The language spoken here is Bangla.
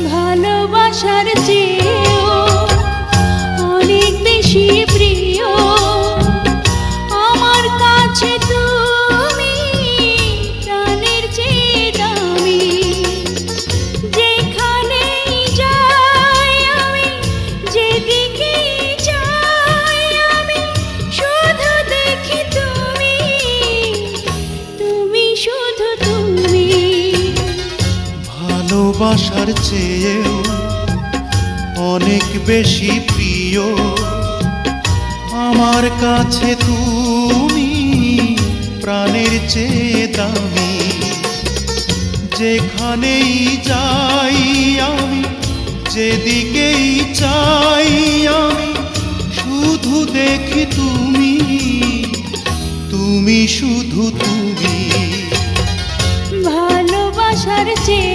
ভালোবাসার চেয়েও অনেক বেশি প্রিয় আমার কাছে তুমি, প্রাণের চেয়ে দামি। যেখানেই যাই আমি, যেদিকে যাই আমি, শুধু দেখি তুমি, তুমি শুধু তুমি। ভালোবাসার চেয়েও অনেক বেশি প্রিয় আমার কাছে তুমি, প্রাণের চেয়ে দামি। যেখানেই যাই আমি, যেদিকেই চাই আমি, শুধু দেখি তুমি, তুমি শুধু তুমি। ভালোবাসার চেয়ে